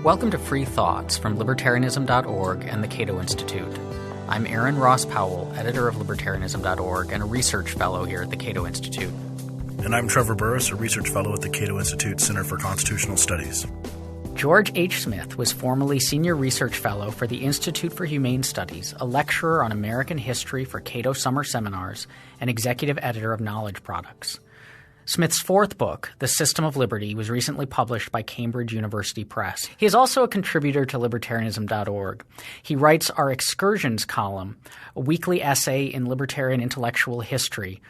Welcome to Free Thoughts from libertarianism.org and the Cato Institute. I'm Aaron Ross Powell, editor of libertarianism.org and a research fellow here at the Cato Institute. And I'm Trevor Burrus, a research fellow at the Cato Institute Center for Constitutional Studies. George H. Smith was formerly senior research fellow for the Institute for Humane Studies, a lecturer on American history for Cato Summer Seminars, and executive editor of Knowledge Products. Smith's fourth book, The System of Liberty, was recently published by Cambridge University Press. He is also a contributor to libertarianism.org. He writes our Excursions column, a weekly essay in libertarian intellectual history,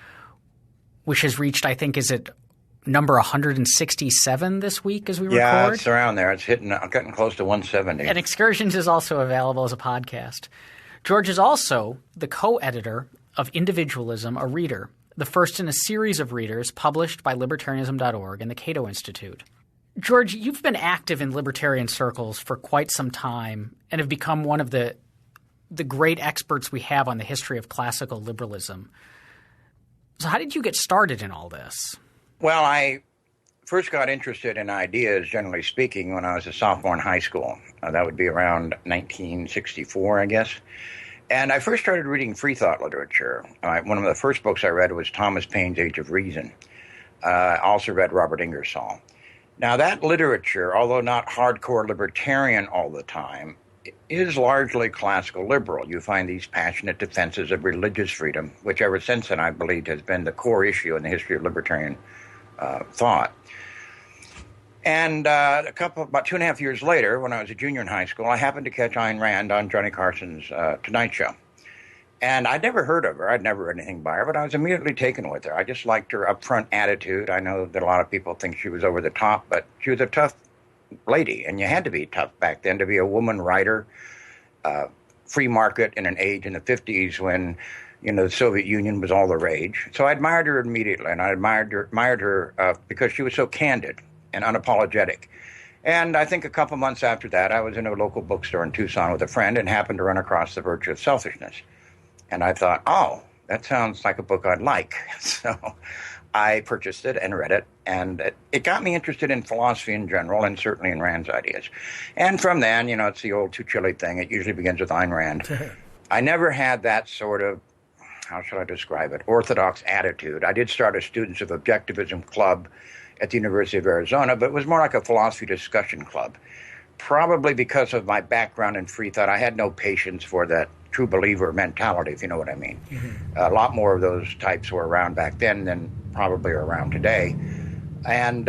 which has reached, I think, is it number 167 this week as we record? Yeah, it's around there. It's getting close to 170. And Excursions is also available as a podcast. George is also the co-editor of Individualism, a Reader, the first in a series of readers published by libertarianism.org and the Cato Institute. George, you've been active in libertarian circles for quite some time and have become one of the great experts we have on the history of classical liberalism. So how did you get started in all this? Well, I first got interested in ideas, generally speaking, when I was a sophomore in high school. That would be around 1964, I guess. And I first started reading free thought literature. One of the first books I read was Thomas Paine's Age of Reason. I also read Robert Ingersoll. Now, that literature, although not hardcore libertarian all the time, is largely classical liberal. You find these passionate defenses of religious freedom, which ever since then I believe has been the core issue in the history of libertarian thought. And about 2.5 years later, when I was a junior in high school, I happened to catch Ayn Rand on Johnny Carson's Tonight Show. And I'd never heard of her. I'd never read anything by her, but I was immediately taken with her. I just liked her upfront attitude. I know that a lot of people think she was over the top, but she was a tough lady, and you had to be tough back then to be a woman writer, free market in an age in the 50s when, the Soviet Union was all the rage. So I admired her immediately, and I admired her because she was so candid and unapologetic. And I think a couple months after that, I was in a local bookstore in Tucson with a friend and happened to run across The Virtue of Selfishness. And I thought, oh, that sounds like a book I'd like. So I purchased it and read it, and it got me interested in philosophy in general and certainly in Rand's ideas. And from then, it's the old too chilly thing. It usually begins with Ayn Rand. I never had that sort of, how should I describe it, orthodox attitude. I did start a Students of Objectivism club at the University of Arizona, but it was more like a philosophy discussion club. Probably because of my background in free thought, I had no patience for that true believer mentality, if you know what I mean. Mm-hmm. A lot more of those types were around back then than probably are around today. And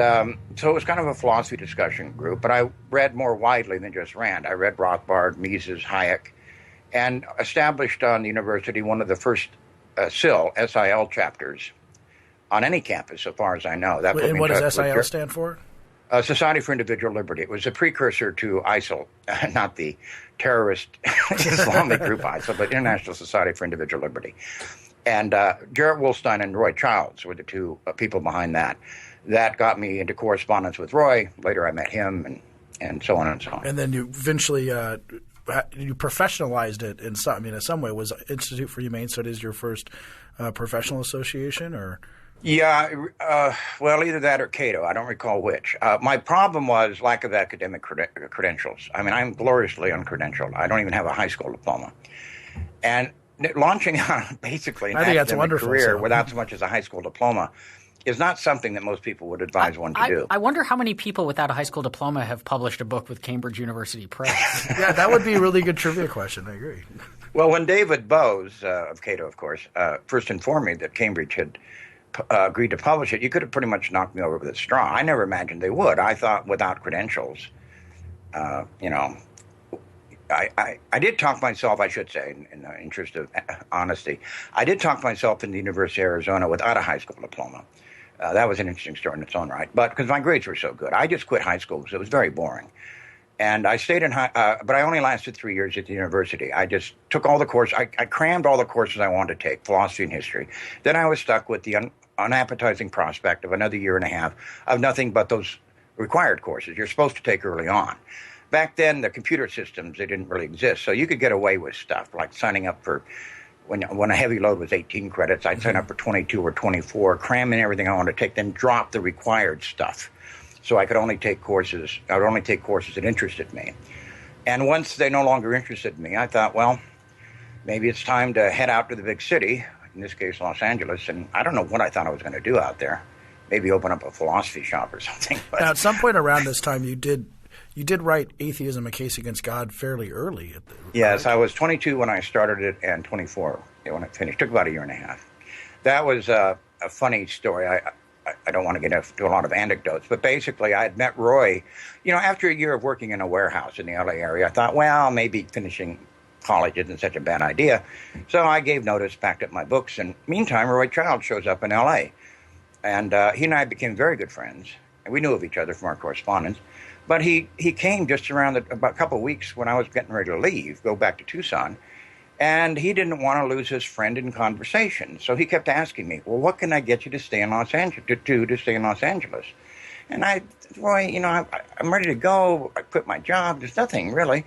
so it was kind of a philosophy discussion group, but I read more widely than just Rand. I read Rothbard, Mises, Hayek, and established on the university one of the first SIL chapters on any campus, so far as I know. And what does SIL stand for? Society for Individual Liberty. It was a precursor to ISIL, not the terrorist Islamic group ISIL, but International Society for Individual Liberty. And Garrett Wolstein and Roy Childs were the two people behind that. That got me into correspondence with Roy. Later I met him, and so on and so on. And then you eventually you professionalized it in some way. Was Institute for Humane Studies your first professional association, or? Yeah, well, either that or Cato. I don't recall which. My problem was lack of academic credentials. I mean, I'm gloriously uncredentialed. I don't even have a high school diploma. And launching out basically an academic career without so much as a high school diploma is not something that most people would advise one to do. I wonder how many people without a high school diploma have published a book with Cambridge University Press. Yeah, that would be a really good trivia question. I agree. Well, when David Bowes, of Cato, of course, first informed me that Cambridge had agreed to publish it, you could have pretty much knocked me over with a straw. I never imagined they would. I thought without credentials, I did talk myself, I should say, in the interest of honesty, I did talk myself in the University of Arizona without a high school diploma. That was an interesting story in its own right, but because my grades were so good. I just quit high school because it was very boring. And I stayed in but I only lasted 3 years at the university. I just took all the courses. I crammed all the courses I wanted to take, philosophy and history. Then I was stuck with the unappetizing prospect of another year and a half of nothing but those required courses you're supposed to take early on. Back then, the computer systems, they didn't really exist, so you could get away with stuff like signing up for, when a heavy load was 18 credits, I'd sign up for 22 or 24, cram in everything I wanted to take, then drop the required stuff. So I could only take courses. I would only take courses that interested me. And once they no longer interested me, I thought, well, maybe it's time to head out to the big city, in this case, Los Angeles. And I don't know what I thought I was going to do out there. Maybe open up a philosophy shop or something. But now, at some point around this time, you did write Atheism: A Case Against God fairly early. Yes, I was 22 when I started it and 24 when it finished. It took about a year and a half. That was a funny story. I don't want to get into a lot of anecdotes, but basically I had met Roy, after a year of working in a warehouse in the LA area. I thought, well, maybe finishing college isn't such a bad idea. So I gave notice, packed up my books, and meantime, Roy Child shows up in LA. And he and I became very good friends. And we knew of each other from our correspondence. But he came just around about a couple of weeks when I was getting ready to leave, go back to Tucson. And he didn't want to lose his friend in conversation. So he kept asking me, well, what can I get you to stay in Los Angeles, to stay in Los Angeles? And Roy, I'm ready to go. I quit my job. There's nothing really.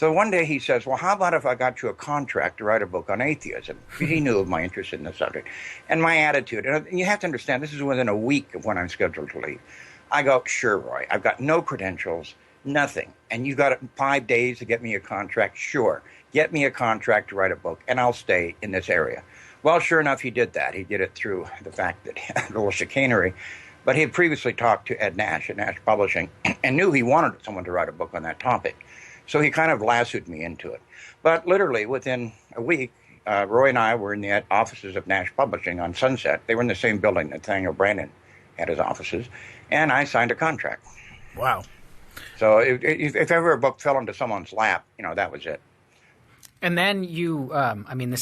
So one day he says, well, how about if I got you a contract to write a book on atheism? He knew of my interest in the subject. And my attitude, and you have to understand, this is within a week of when I'm scheduled to leave. I go, sure, Roy, I've got no credentials, nothing. And you've got 5 days to get me a contract? Sure. Get me a contract to write a book, and I'll stay in this area. Well, sure enough, he did that. He did it through the fact that he had a little chicanery. But he had previously talked to Ed Nash at Nash Publishing and knew he wanted someone to write a book on that topic. So he kind of lassoed me into it. But literally within a week, Roy and I were in the offices of Nash Publishing on Sunset. They were in the same building that Nathaniel Brandon had his offices. And I signed a contract. Wow. So if ever a book fell into someone's lap, that was it. And then you,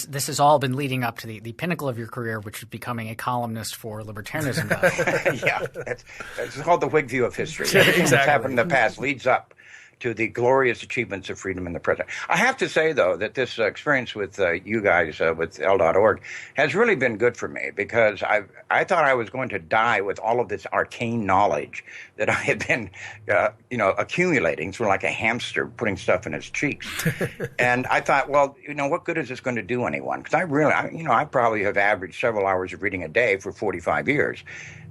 this has all been leading up to the pinnacle of your career, which is becoming a columnist for libertarianism.How. Yeah, it's called the Whig view of history. Exactly. Everything that's happened in the past leads up to the glorious achievements of freedom in the present. I have to say, though, that this experience with you guys, with L.org, has really been good for me because I thought I was going to die with all of this arcane knowledge that I had been, accumulating, sort of like a hamster putting stuff in his cheeks. And I thought, well, what good is this going to do anyone? Because I probably have averaged several hours of reading a day for 45 years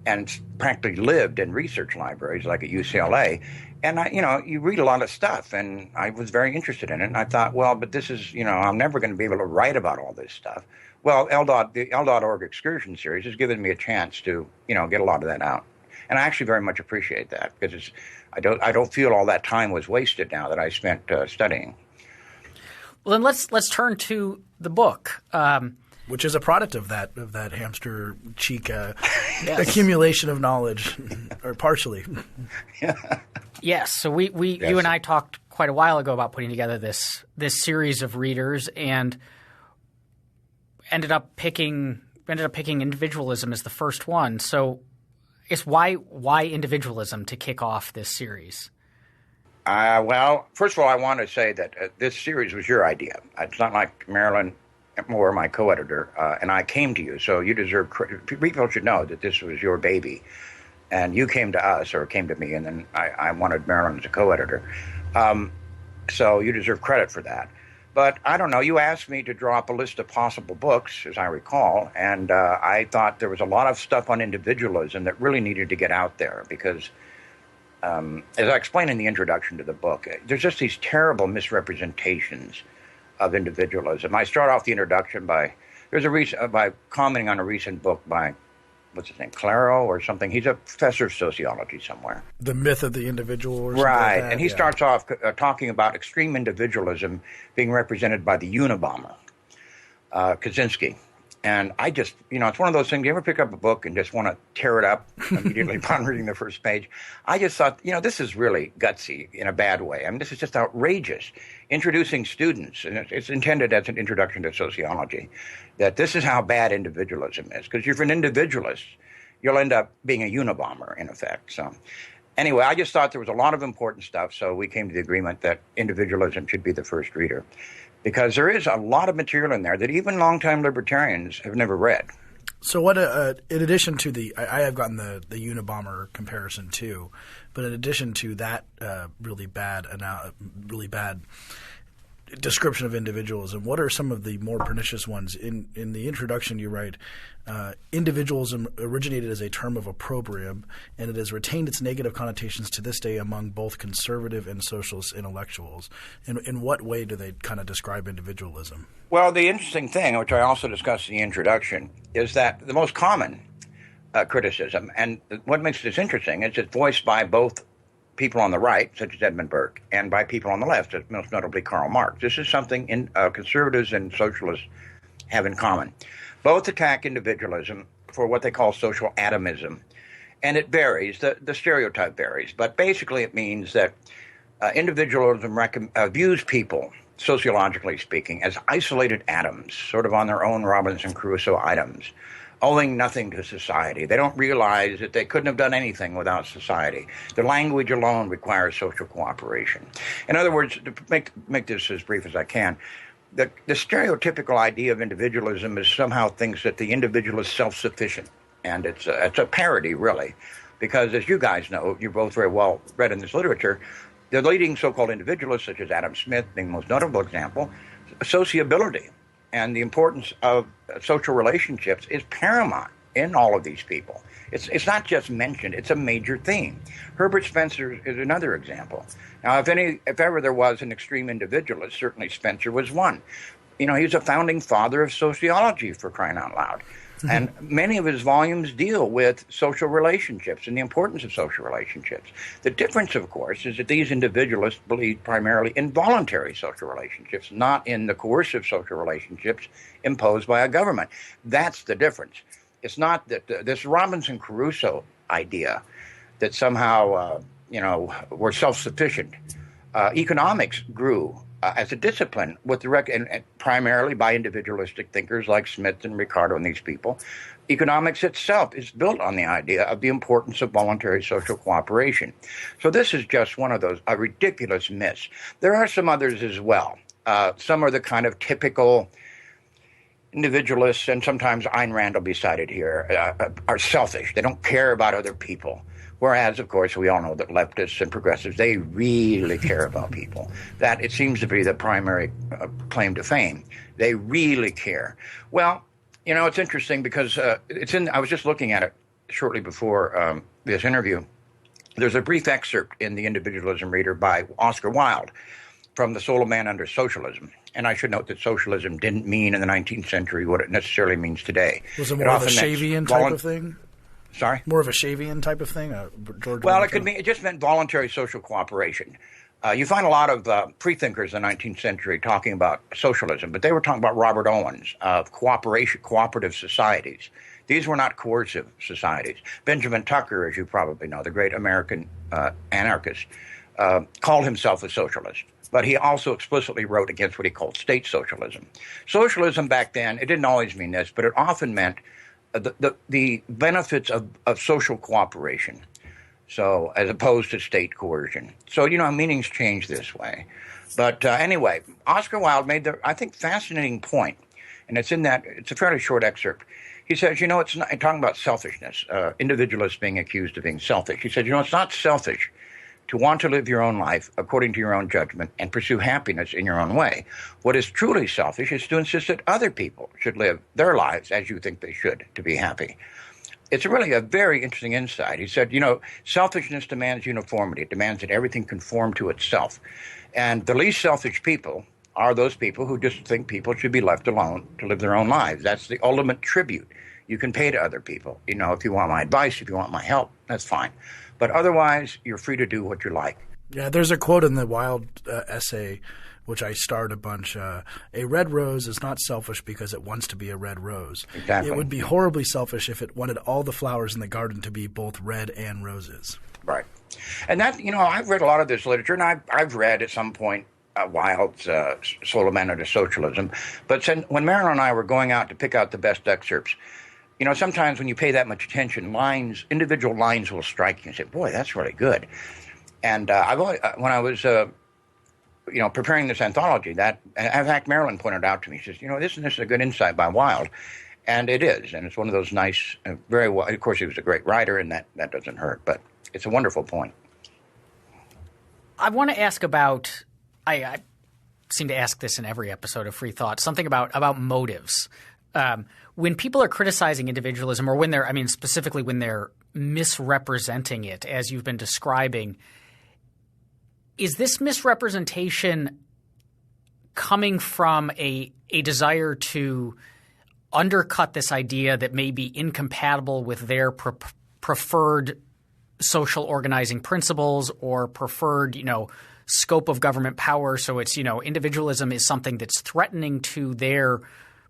and practically lived in research libraries like at UCLA. And you read a lot of stuff, and I was very interested in it. And I thought, well, but this is, I'm never going to be able to write about all this stuff. Well, the L.org excursion series has given me a chance to, get a lot of that out. And I actually very much appreciate that because I don't feel all that time was wasted now that I spent studying. Well, then let's turn to the book. Which is a product of that hamster cheek accumulation of knowledge, or partially. Yeah. Yes. So you and I talked quite a while ago about putting together this series of readers, and ended up picking individualism as the first one. So, why individualism to kick off this series? Well, first of all, I want to say that this series was your idea. It's not like Marilyn Moore, my co-editor, and I came to you. So you deserve credit. People should know that this was your baby. And you came to us, or came to me, and then I wanted Marilyn as a co-editor. So you deserve credit for that. But I don't know. You asked me to draw up a list of possible books, as I recall, and I thought there was a lot of stuff on individualism that really needed to get out there because, as I explained in the introduction to the book, there's just these terrible misrepresentations of individualism. I start off the introduction by commenting on a recent book by, what's his name, Claro or something. He's a professor of sociology somewhere. The Myth of the Individual or something right. like that. And he starts off talking about extreme individualism being represented by the Unabomber, Kaczynski. And I just, it's one of those things, you ever pick up a book and just want to tear it up immediately upon reading the first page? I just thought, this is really gutsy in a bad way. I mean, this is just outrageous. Introducing students, and it's intended as an introduction to sociology, that this is how bad individualism is. Because if you're an individualist, you'll end up being a Unabomber, in effect. So anyway, I just thought there was a lot of important stuff, so we came to the agreement that individualism should be the first reader. Because there is a lot of material in there that even longtime libertarians have never read. So what, in addition to I have gotten the Unabomber comparison too, but in addition to that really bad description of individualism. What are some of the more pernicious ones? In the introduction, you write, individualism originated as a term of opprobrium, and it has retained its negative connotations to this day among both conservative and socialist intellectuals. In what way do they kind of describe individualism? Well, the interesting thing, which I also discussed in the introduction, is that the most common criticism, and what makes this interesting, is it's voiced by both people on the right, such as Edmund Burke, and by people on the left, most notably Karl Marx. This is something conservatives and socialists have in common. Both attack individualism for what they call social atomism, and it varies. The stereotype varies, but basically it means that individualism views people, sociologically speaking, as isolated atoms, sort of on their own Robinson Crusoe items, owing nothing to society. They don't realize that they couldn't have done anything without society. The language alone requires social cooperation. In other words, to make this as brief as I can, the stereotypical idea of individualism is somehow thinks that the individual is self-sufficient. And it's a parody, really, because as you guys know, you're both very well read in this literature, the leading so-called individualists, such as Adam Smith being the most notable example, sociability and the importance of social relationships is paramount in all of these people. It's not just mentioned, it's a major theme. Herbert Spencer is another example. Now, if ever there was an extreme individualist, certainly Spencer was one. You know, he's a founding father of sociology, for crying out loud. And many of his volumes deal with social relationships and the importance of social relationships. The difference, of course, is that these individualists believe primarily in voluntary social relationships, not in the coercive social relationships imposed by a government. That's the difference. It's not that this Robinson Crusoe idea that somehow, we're self-sufficient. Economics grew as a discipline with and primarily by individualistic thinkers like Smith and Ricardo and these people. Economics itself is built on the idea of the importance of voluntary social cooperation. So this is just one of those ridiculous myths. There are some others as well. Some are the kind of typical individualists, and sometimes Ayn Rand will be cited here, are selfish. They don't care about other people. Whereas, of course, we all know that leftists and progressives, they really care about people. That, it seems to be the primary claim to fame. They really care. Well, it's interesting because I was just looking at it shortly before this interview. There's a brief excerpt in the Individualism Reader by Oscar Wilde from The Soul of Man Under Socialism. And I should note that socialism didn't mean in the 19th century what it necessarily means today. Was it more of a Shavian type of thing? Sorry? More of a Shavian type of thing? It just meant voluntary social cooperation. You find a lot of freethinkers in the 19th century talking about socialism, but they were talking about Robert Owens, of cooperative societies. These were not coercive societies. Benjamin Tucker, as you probably know, the great American anarchist, called himself a socialist. But he also explicitly wrote against what he called state socialism. Socialism back then, it didn't always mean this, but it often meant the benefits of social cooperation, so as opposed to state coercion. So, meanings change this way. But anyway, Oscar Wilde made the, I think, fascinating point, and it's a fairly short excerpt. He says, it's not, talking about selfishness, individualists being accused of being selfish. He said, it's not selfish to want to live your own life according to your own judgment and pursue happiness in your own way. What is truly selfish is to insist that other people should live their lives as you think they should to be happy. It's really a very interesting insight. He said, selfishness demands uniformity. It demands that everything conform to itself. And the least selfish people are those people who just think people should be left alone to live their own lives. That's the ultimate tribute you can pay to other people. If you want my advice, if you want my help, that's fine. But otherwise, you're free to do what you like. Yeah, there's a quote in the Wilde essay, which I starred a bunch. A red rose is not selfish because it wants to be a red rose. Exactly. It would be horribly selfish if it wanted all the flowers in the garden to be both red and roses. Right. And that, I've read a lot of this literature, and I've read at some point Wilde's Soul of Man Under Socialism. But when Marilyn and I were going out to pick out the best excerpts, sometimes when you pay that much attention, individual lines will strike you and say, boy, that's really good. And when I was, preparing this anthology, in fact, Marilyn pointed out to me, she says, isn't this a good insight by Wilde? And it is. And it's one of those nice, very well, of course, he was a great writer, and that doesn't hurt. But it's a wonderful point. I want to ask about, I seem to ask this in every episode of Free Thought, something about motives. When people are criticizing individualism, or when they're, I mean, specifically when they're misrepresenting it, as you've been describing, is this misrepresentation coming from a desire to undercut this idea that may be incompatible with their preferred social organizing principles or preferred, scope of government power? So it's, individualism is something that's threatening to their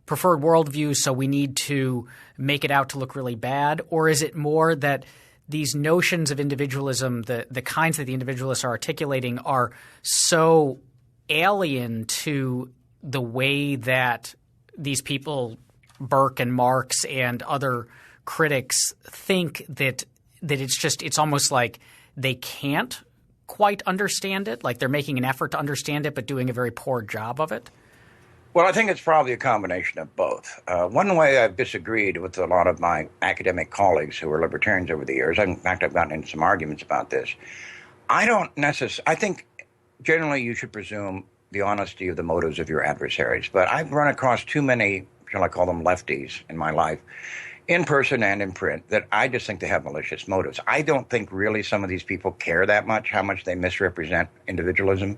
preferred worldview, so we need to make it out to look really bad? Or is it more that these notions of individualism, the kinds that the individualists are articulating, are so alien to the way that these people, Burke and Marx and other critics, think that it's almost like they can't quite understand it, like they're making an effort to understand it but doing a very poor job of it? Well, I think it's probably a combination of both. One way I've disagreed with a lot of my academic colleagues who are libertarians over the years, in fact, I've gotten into some arguments about this. I think generally you should presume the honesty of the motives of your adversaries. But I've run across too many, shall I call them lefties, in my life, in person and in print, that I just think they have malicious motives. I don't think really some of these people care that much, how much they misrepresent individualism.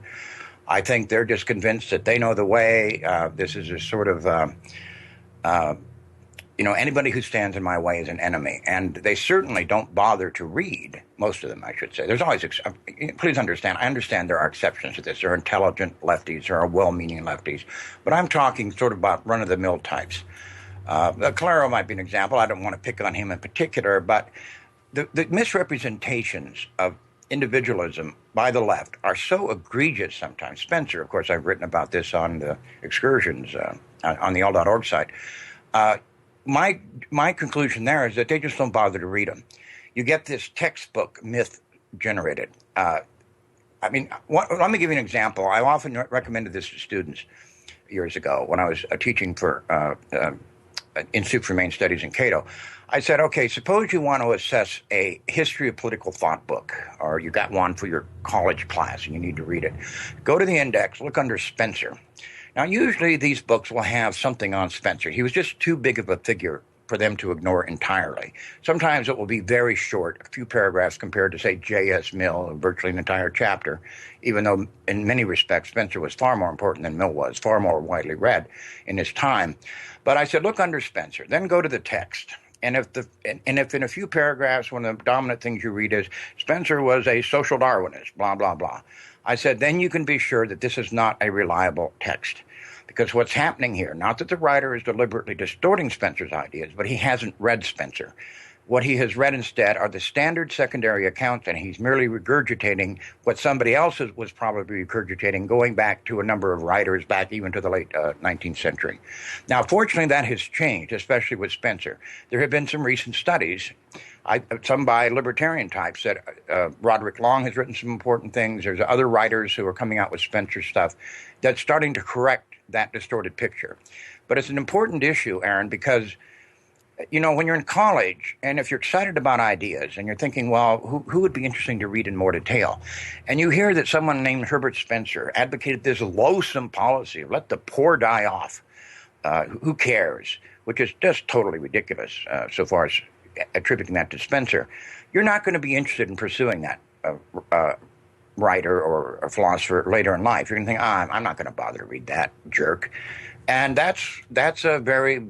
I think they're just convinced that they know the way. This is a sort of, anybody who stands in my way is an enemy. And they certainly don't bother to read, most of them, I should say. There's always, please understand, I understand there are exceptions to this. There are intelligent lefties, there are well-meaning lefties. But I'm talking sort of about run-of-the-mill types. Calero might be an example. I don't want to pick on him in particular, but the misrepresentations of individualism by the left are so egregious sometimes. Spencer, of course, I've written about this on the excursions on the all.org site. My conclusion there is that they just don't bother to read them. You get this textbook myth generated. Let me give you an example. I often recommended this to students years ago when I was teaching for Institute for Humane Studies in Cato. I said, okay, suppose you want to assess a history of political thought book, or you got one for your college class and you need to read it. Go to the index, look under Spencer. Now, usually these books will have something on Spencer. He was just too big of a figure for them to ignore entirely. Sometimes it will be very short, a few paragraphs compared to, say, J.S. Mill, virtually an entire chapter, even though in many respects Spencer was far more important than Mill was, far more widely read in his time. But I said, look under Spencer, then go to the text. And if in a few paragraphs, one of the dominant things you read is Spencer was a social Darwinist, blah, blah, blah, I said, then you can be sure that this is not a reliable text. Because what's happening here, not that the writer is deliberately distorting Spencer's ideas, but he hasn't read Spencer. What he has read instead are the standard secondary accounts, and he's merely regurgitating what somebody else was probably regurgitating, going back to a number of writers, back even to the late 19th century. Now, fortunately, that has changed, especially with Spencer. There have been some recent studies, some by libertarian types, that Roderick Long has written some important things. There's other writers who are coming out with Spencer stuff that's starting to correct that distorted picture. But it's an important issue, Aaron, because when you're in college and if you're excited about ideas and you're thinking, well, who would be interesting to read in more detail? And you hear that someone named Herbert Spencer advocated this loathsome policy, let the poor die off. Who cares? Which is just totally ridiculous so far as attributing that to Spencer. You're not going to be interested in pursuing that writer or a philosopher later in life. You're going to think, I'm not going to bother to read that jerk. And that's a very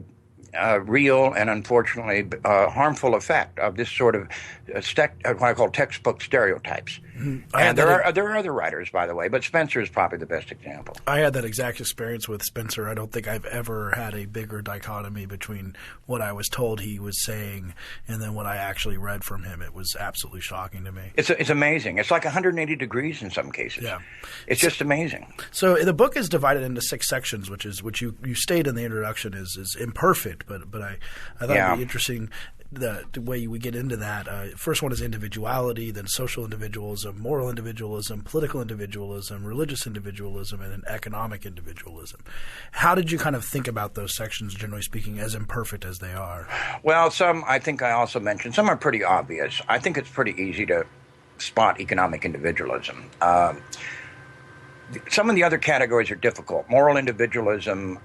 real and unfortunately harmful effect of this sort of what I call textbook stereotypes. Mm-hmm. And there are other writers, by the way, but Spencer is probably the best example. I had that exact experience with Spencer. I don't think I've ever had a bigger dichotomy between what I was told he was saying and then what I actually read from him. It was absolutely shocking to me. It's amazing. It's like 180 degrees in some cases. Yeah, it's just amazing. So the book is divided into 6 sections, which you state in the introduction is imperfect, but I thought it'd be interesting the way we get into that. First one is individuality, then social individualism, moral individualism, political individualism, religious individualism, and then economic individualism. How did you kind of think about those sections, generally speaking, as imperfect as they are? Well, some I think I also mentioned. Some are pretty obvious. I think it's pretty easy to spot economic individualism. some of the other categories are difficult. Moral individualism,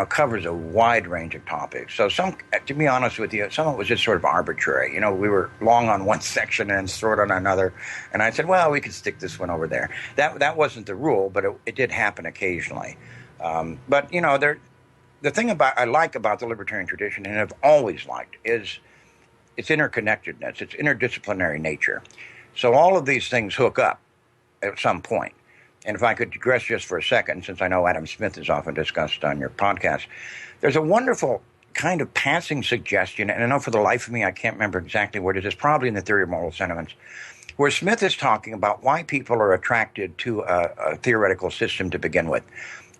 covers a wide range of topics. So to be honest with you, some of it was just sort of arbitrary. We were long on one section and short on another. And I said, well, we could stick this one over there. That wasn't the rule, but it did happen occasionally. But the thing I like about the libertarian tradition, and have always liked, is its interconnectedness, its interdisciplinary nature. So all of these things hook up at some point. And if I could digress just for a second, since I know Adam Smith is often discussed on your podcast, there's a wonderful kind of passing suggestion, and I know for the life of me I can't remember exactly where it is. It's probably in the Theory of Moral Sentiments, where Smith is talking about why people are attracted to a theoretical system to begin with.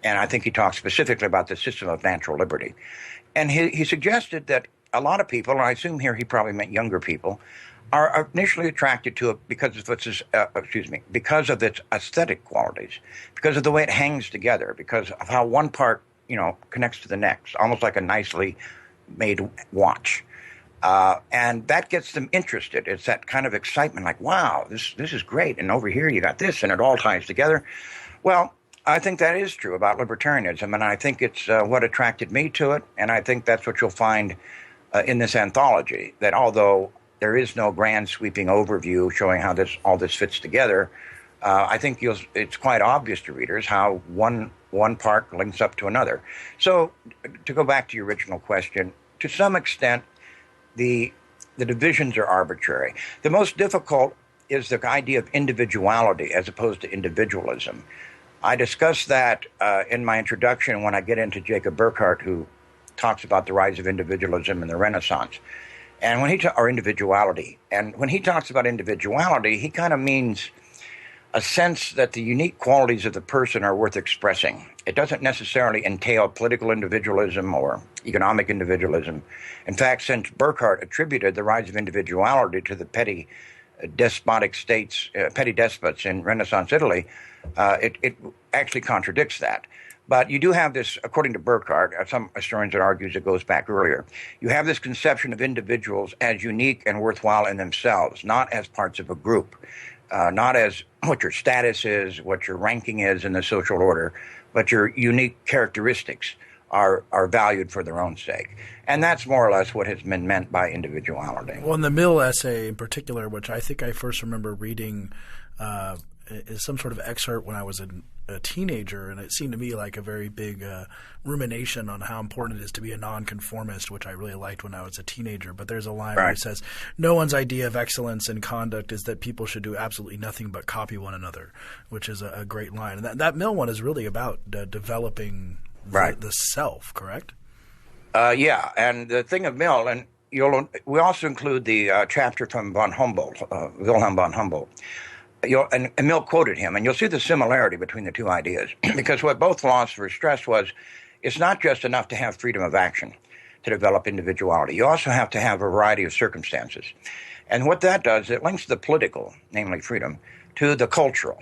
And I think he talks specifically about the system of natural liberty. And he suggested that a lot of people, and I assume here he probably meant younger people, are initially attracted to it because of its aesthetic qualities, because of the way it hangs together, because of how one part, connects to the next, almost like a nicely made watch. And that gets them interested. It's that kind of excitement, like, wow, this is great. And over here you got this, and it all ties together. Well, I think that is true about libertarianism, and I think it's what attracted me to it, and I think that's what you'll find in this anthology, that although there is no grand sweeping overview showing how all this fits together, I think it's quite obvious to readers how one part links up to another. So to go back to your original question, to some extent, the divisions are arbitrary. The most difficult is the idea of individuality as opposed to individualism. I discuss that in my introduction when I get into Jacob Burckhardt, who talks about the rise of individualism and the Renaissance. And when or individuality. And when he talks about individuality, he kind of means a sense that the unique qualities of the person are worth expressing. It doesn't necessarily entail political individualism or economic individualism. In fact, since Burckhardt attributed the rise of individuality to the petty despots in Renaissance Italy, it actually contradicts that. But you do have this, according to Burckhardt, some historians would argue it goes back earlier, you have this conception of individuals as unique and worthwhile in themselves, not as parts of a group, not as what your status is, what your ranking is in the social order, but your unique characteristics are valued for their own sake. And that's more or less what has been meant by individuality. Well, in the Mill essay in particular, which I think I first remember reading is some sort of excerpt when I was a teenager, and it seemed to me like a very big rumination on how important it is to be a nonconformist, which I really liked when I was a teenager. But there's a line where it says, no one's idea of excellence in conduct is that people should do absolutely nothing but copy one another, which is a great line. And that Mill one is really about developing the self, correct? Yeah, and the thing of Mill, and we also include the chapter from von Humboldt, Wilhelm von Humboldt. And Mill quoted him, and you'll see the similarity between the two ideas, because what both philosophers stressed was it's not just enough to have freedom of action to develop individuality. You also have to have a variety of circumstances. And what that does, it links the political, namely freedom, to the cultural.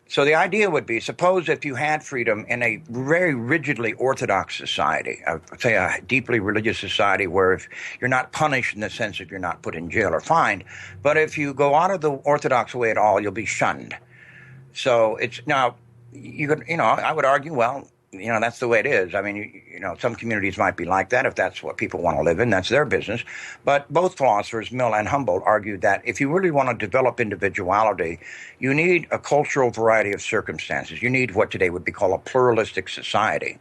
So the idea would be, suppose if you had freedom in a very rigidly orthodox society, say a deeply religious society where if you're not punished in the sense of you're not put in jail or fined, but if you go out of the orthodox way at all, you'll be shunned. So it's now, I would argue, well, that's the way it is. I mean, some communities might be like that. If that's what people want to live in, that's their business. But both philosophers, Mill and Humboldt, argued that if you really want to develop individuality, you need a cultural variety of circumstances. You need what today would be called a pluralistic society.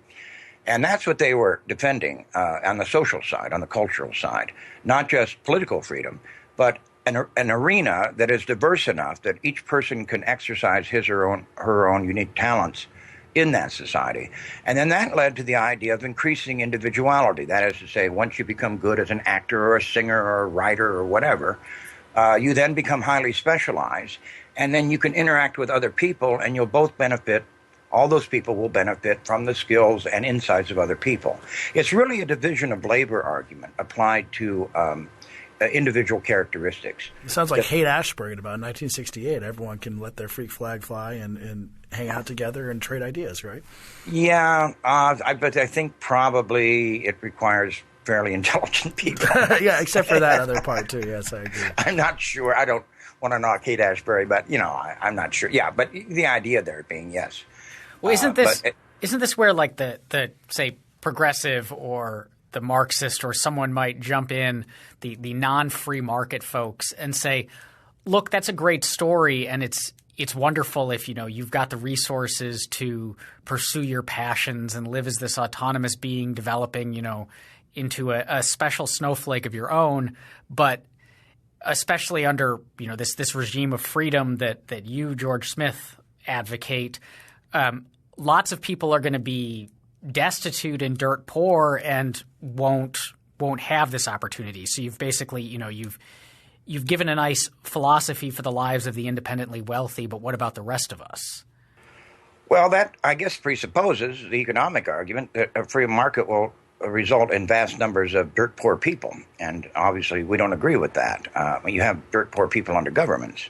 And that's what they were defending on the social side, on the cultural side. Not just political freedom, but an arena that is diverse enough that each person can exercise his or her own unique talents in that society. And then that led to the idea of increasing individuality. That is to say, once you become good as an actor or a singer or a writer or whatever, you then become highly specialized, and then you can interact with other people, and you'll both benefit. All those people will benefit from the skills and insights of other people. It's really a division of labor argument applied to individual characteristics. It sounds like Haight-Ashbury in about 1968. Everyone can let their freak flag fly and hang out together and trade ideas, right? Yeah, but I think probably it requires fairly intelligent people. Yeah, except for that other part too. Yes, I agree. I'm not sure. I don't want to knock Haight Ashbury, but I'm not sure. Yeah, but the idea there being yes. Well, isn't this where like the say progressive or the Marxist or someone might jump in, the non-free market folks, and say, look, that's a great story, and it's wonderful if you've got the resources to pursue your passions and live as this autonomous being, developing into a special snowflake of your own, but especially under this regime of freedom that you, George Smith, advocate, lots of people are going to be destitute and dirt poor and won't have this opportunity. So you've basically you've given a nice philosophy for the lives of the independently wealthy, but what about the rest of us? Well, that I guess presupposes the economic argument that a free market will result in vast numbers of dirt poor people, and obviously we don't agree with that. When you have dirt poor people under governments,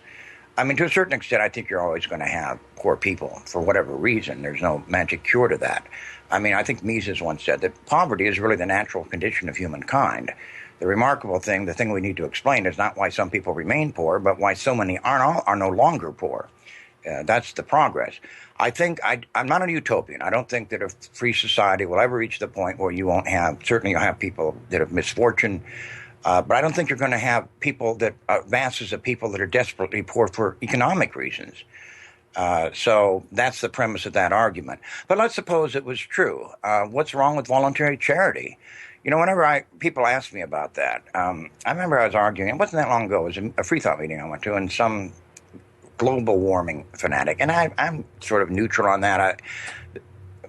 I mean, to a certain extent, I think you're always going to have poor people for whatever reason. There's no magic cure to that. I mean, I think Mises once said that poverty is really the natural condition of humankind. The remarkable thing, the thing we need to explain, is not why some people remain poor, but why so many are no longer poor. That's the progress. I think I'm not a utopian. I don't think that a free society will ever reach the point where you won't have, certainly you'll have people that have misfortune, but I don't think you're going to have people masses of people that are desperately poor for economic reasons. So that's the premise of that argument. But let's suppose it was true. What's wrong with voluntary charity? Whenever people ask me about that, I remember I was arguing, it wasn't that long ago, it was a free thought meeting I went to, and some global warming fanatic, and I'm sort of neutral on that.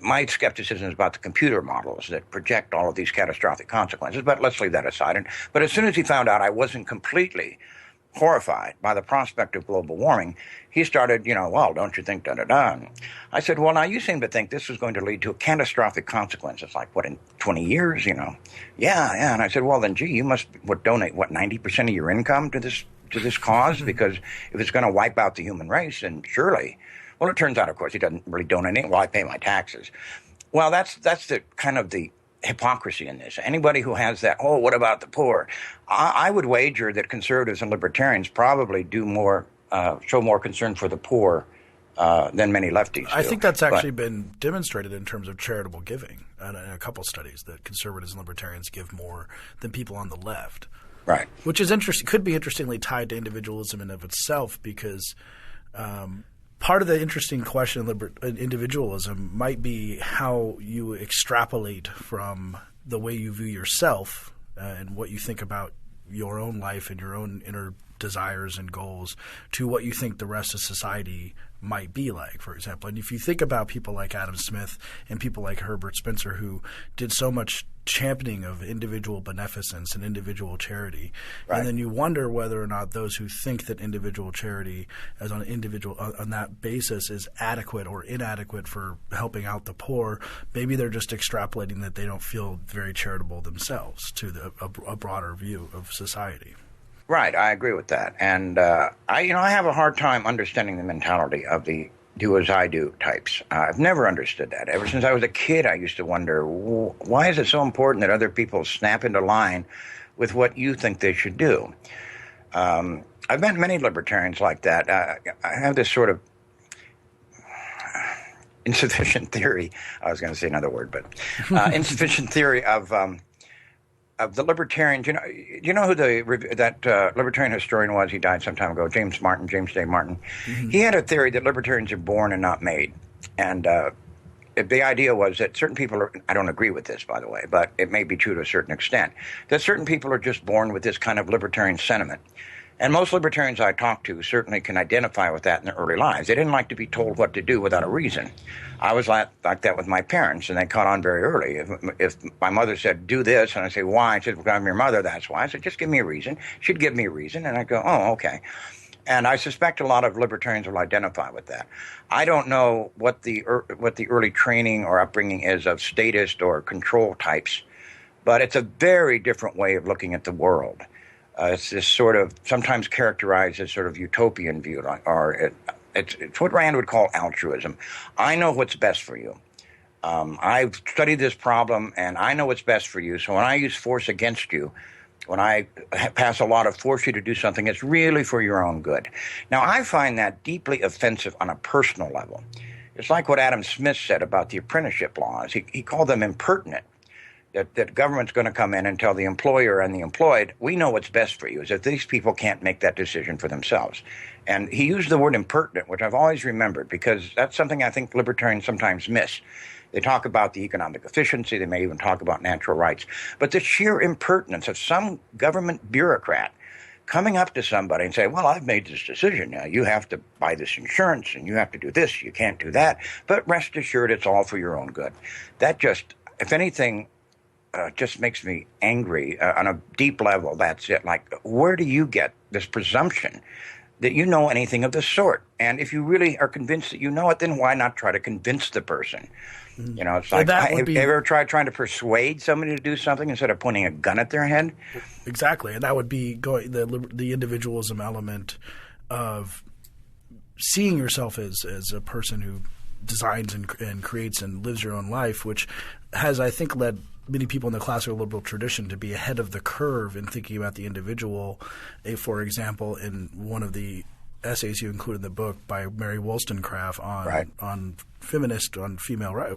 My skepticism is about the computer models that project all of these catastrophic consequences, but let's leave that aside. But as soon as he found out I wasn't completely horrified by the prospect of global warming, he started, well, don't you think, da-da-da. I said, well, now you seem to think this is going to lead to a catastrophic consequences, like, what, in 20 years, Yeah. And I said, well, then, gee, you must donate, 90% of your income to this cause? Because if it's going to wipe out the human race, then surely. Well, it turns out, of course, he doesn't really donate anything. Well, I pay my taxes. Well, that's the kind of the hypocrisy in this. Anybody who has that, oh, what about the poor? I would wager that conservatives and libertarians probably do more, show more concern for the poor than many lefties do. I think that's actually been demonstrated in terms of charitable giving in a couple studies, that conservatives and libertarians give more than people on the left. Right. Which is interesting, could be interestingly tied to individualism in of itself, because part of the interesting question in individualism might be how you extrapolate from the way you view yourself and what you think about your own life and your own inner desires and goals to what you think the rest of society might be like, for example. And if you think about people like Adam Smith and people like Herbert Spencer, who did so much championing of individual beneficence and individual charity, right. And then you wonder whether or not those who think that individual charity as on that basis is adequate or inadequate for helping out the poor, maybe they're just extrapolating that they don't feel very charitable themselves to a broader view of society. Right, I agree with that, and I have a hard time understanding the mentality of the do as I do types. I've never understood that. Ever since I was a kid, I used to wonder, why is it so important that other people snap into line with what you think they should do? I've met many libertarians like that. I have this sort of insufficient theory. I was going to say another word, but insufficient theory of the libertarians. You know who that libertarian historian was? He died some time ago. James Day Martin. Mm-hmm. He had a theory that libertarians are born and not made, and the idea was that certain people are. I don't agree with this, by the way, but it may be true to a certain extent. That certain people are just born with this kind of libertarian sentiment. And most libertarians I talk to certainly can identify with that in their early lives. They didn't like to be told what to do without a reason. I was like that with my parents, and they caught on very early. If my mother said, do this, and I say, why? She said, well, I'm your mother, that's why. I said, just give me a reason. She'd give me a reason, and I'd go, oh, okay. And I suspect a lot of libertarians will identify with that. I don't know what the early training or upbringing is of statist or control types, but it's a very different way of looking at the world. It's this sort of sometimes characterized as sort of utopian view, or it's what Rand would call altruism. I know what's best for you. I've studied this problem, and I know what's best for you. So when I use force against you, when I pass a law to force you to do something, it's really for your own good. Now, I find that deeply offensive on a personal level. It's like what Adam Smith said about the apprenticeship laws. He called them impertinent. That government's going to come in and tell the employer and the employed, we know what's best for you, is that these people can't make that decision for themselves. And he used the word impertinent, which I've always remembered, because that's something I think libertarians sometimes miss. They talk about the economic efficiency. They may even talk about natural rights. But the sheer impertinence of some government bureaucrat coming up to somebody and say, well, I've made this decision now. You have to buy this insurance and you have to do this. You can't do that. But rest assured, it's all for your own good. That just, if anything, just makes me angry on a deep level. That's it. Like, where do you get this presumption that you know anything of the sort? And if you really are convinced that you know it, then why not try to convince the person? You know, it's like, have you ever tried trying to persuade somebody to do something instead of pointing a gun at their head? Exactly. And that would be the individualism element of seeing yourself as a person who designs and creates and lives your own life, which has, I think, led many people in the classical liberal tradition to be ahead of the curve in thinking about the individual. For example, in one of the essays you include in the book by Mary Wollstonecraft on